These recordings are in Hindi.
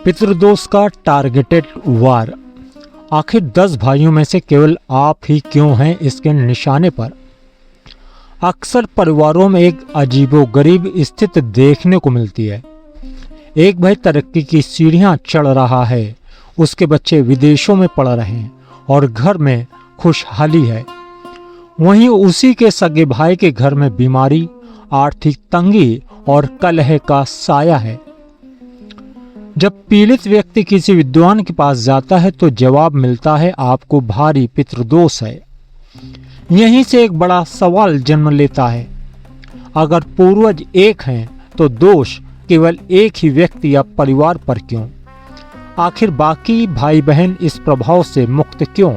पितृदोष का टारगेटेड वार। आखिर 10 भाइयों में से केवल आप ही क्यों हैं इसके निशाने पर। अक्सर परिवारों में एक अजीबोगरीब स्थिति देखने को मिलती है। एक भाई तरक्की की सीढ़ियां चढ़ रहा है, उसके बच्चे विदेशों में पढ़ रहे हैं और घर में खुशहाली है। वहीं उसी के सगे भाई के घर में बीमारी, आर्थिक तंगी और कलह का साया है। जब पीड़ित व्यक्ति किसी विद्वान के पास जाता है तो जवाब मिलता है, आपको भारी पितृदोष है। यहीं से एक बड़ा सवाल जन्म लेता है, अगर पूर्वज एक हैं तो दोष केवल एक ही व्यक्ति या परिवार पर क्यों? आखिर बाकी भाई बहन इस प्रभाव से मुक्त क्यों?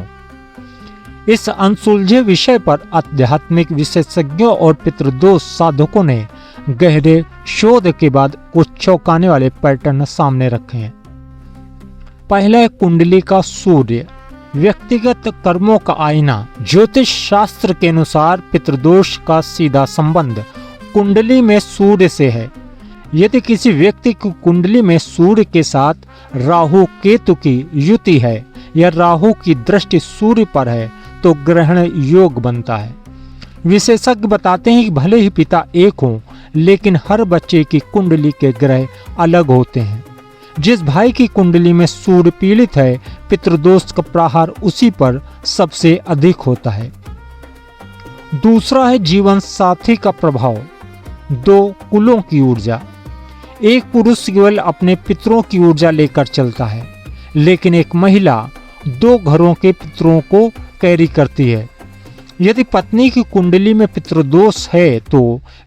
इस अनसुलझे विषय पर आध्यात्मिक विशेषज्ञों और पितृदोष साधकों ने गहरे शोध के बाद कुछ चौंकाने वाले पैटर्न सामने रखे हैं। पहला है कुंडली का सूर्य, व्यक्तिगत कर्मों का आईना। ज्योतिष शास्त्र के अनुसार पितृदोष का सीधा संबंध कुंडली में सूर्य से है। यदि किसी व्यक्ति की कुंडली में सूर्य के साथ राहु केतु की युति है या राहु की दृष्टि सूर्य पर है तो ग्रहण योग बनता है। विशेषज्ञ बताते हैं कि भले ही पिता एक हों, लेकिन हर बच्चे की कुंडली के ग्रह अलग होते हैं। जिस भाई की कुंडली में सूर्य पीड़ित है, पितृदोष का प्रहार उसी पर सबसे अधिक होता है। दूसरा है जीवन साथी का प्रभाव, 2 कुलों की ऊर्जा। एक पुरुष केवल अपने पितरों की ऊर्जा लेकर चलता है, लेकिन एक महिला 2 घरों के पितरों को कैरी करती है। यदि पत्नी की कुंडली में पितृदोष है तो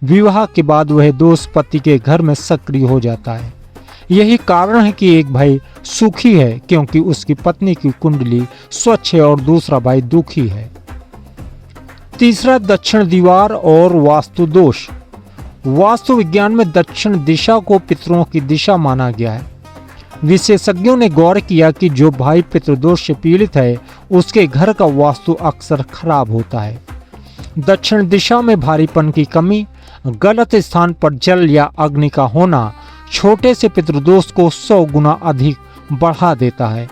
विवाह के बाद वह दोष पति के घर में सक्रिय हो जाता है। यही कारण है कि एक भाई सुखी है क्योंकि उसकी पत्नी की कुंडली स्वच्छ है और दूसरा भाई दुखी है। तीसरा दक्षिण दीवार और वास्तु दोष। वास्तु विज्ञान में दक्षिण दिशा को पितरों की दिशा माना गया है। विशेषज्ञों ने गौर किया कि जो भाई पितृदोष से पीड़ित है उसके घर का वास्तु अक्सर खराब होता है। दक्षिण दिशा में भारीपन की कमी, गलत स्थान पर जल या अग्नि का होना छोटे से पितृदोष को 100 गुना अधिक बढ़ा देता है।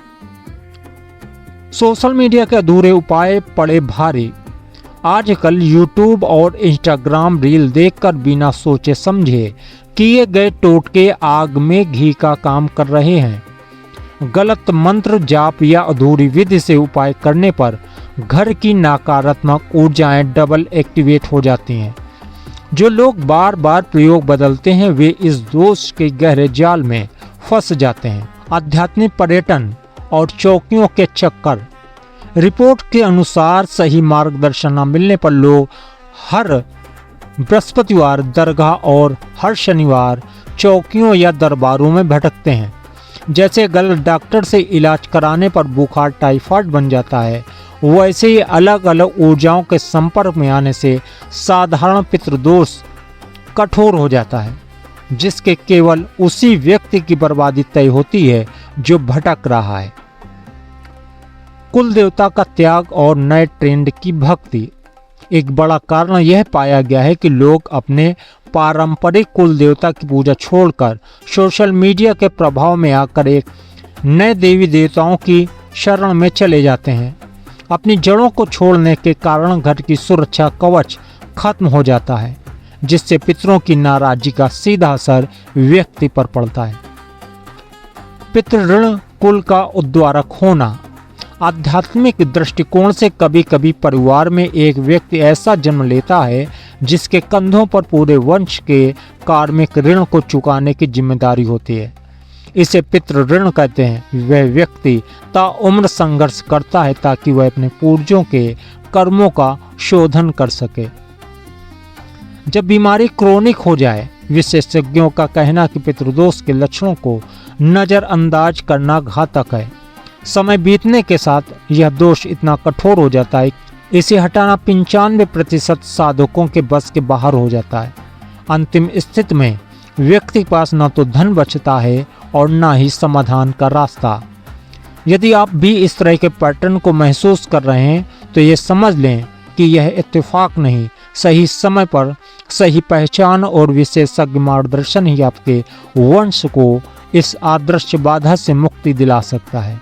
सोशल मीडिया के अधूरे उपाय पड़े भारी। आजकल यूट्यूब और इंस्टाग्राम रील देखकर बिना सोचे समझे किए गए टोटके आग में घी का काम कर रहे हैं। गलत मंत्र जाप या अधूरी विधि से उपाय करने पर घर की नकारात्मक ऊर्जाएं डबल एक्टिवेट हो जाती हैं। जो लोग बार बार प्रयोग बदलते हैं वे इस दोष के गहरे जाल में फंस जाते हैं। आध्यात्मिक पर्यटन और चौकियों के चक्कर। रिपोर्ट के अनुसार सही मार्गदर्शन न मिलने पर लोग हर बृहस्पतिवार दरगाह और हर शनिवार चौकियों या दरबारों में भटकते हैं। जैसे गलत डॉक्टर से इलाज कराने पर बुखार टाइफाइड बन जाता है, वैसे ही अलग अलग ऊर्जाओं के संपर्क में आने से साधारण पितृदोष कठोर हो जाता है, जिसके केवल उसी व्यक्ति की बर्बादी तय होती है जो भटक रहा है। कुल देवता का त्याग और नए ट्रेंड की भक्ति। एक बड़ा कारण यह पाया गया है कि लोग अपने पारंपरिक कुल देवता की पूजा छोड़कर सोशल मीडिया के प्रभाव में आकर एक नए देवी देवताओं की शरण में चले जाते हैं। अपनी जड़ों को छोड़ने के कारण घर की सुरक्षा कवच खत्म हो जाता है, जिससे पितरों की नाराजगी का सीधा असर व्यक्ति पर पड़ता है। पितृ कुल का उद्धारक होना। आध्यात्मिक दृष्टिकोण से कभी कभी परिवार में एक व्यक्ति ऐसा जन्म लेता है जिसके कंधों पर पूरे वंश के कार्मिक ऋण को चुकाने की जिम्मेदारी होती है। इसे पितृ ऋण कहते हैं। वह व्यक्ति ताउम्र संघर्ष करता है ताकि वह अपने पूर्वजों के कर्मों का शोधन कर सके। जब बीमारी क्रोनिक हो जाए, विशेषज्ञों का कहना कि पितृदोष के लक्षणों को नजरअंदाज करना घातक है। समय बीतने के साथ यह दोष इतना कठोर हो जाता है, इसे हटाना 95% साधकों के बस के बाहर हो जाता है। अंतिम स्थिति में व्यक्ति के पास न तो धन बचता है और न ही समाधान का रास्ता। यदि आप भी इस तरह के पैटर्न को महसूस कर रहे हैं तो ये समझ लें कि यह इत्तेफाक नहीं, सही समय पर सही पहचान और विशेषज्ञ मार्गदर्शन ही आपके वंश को इस अदृश्य बाधा से मुक्ति दिला सकता है।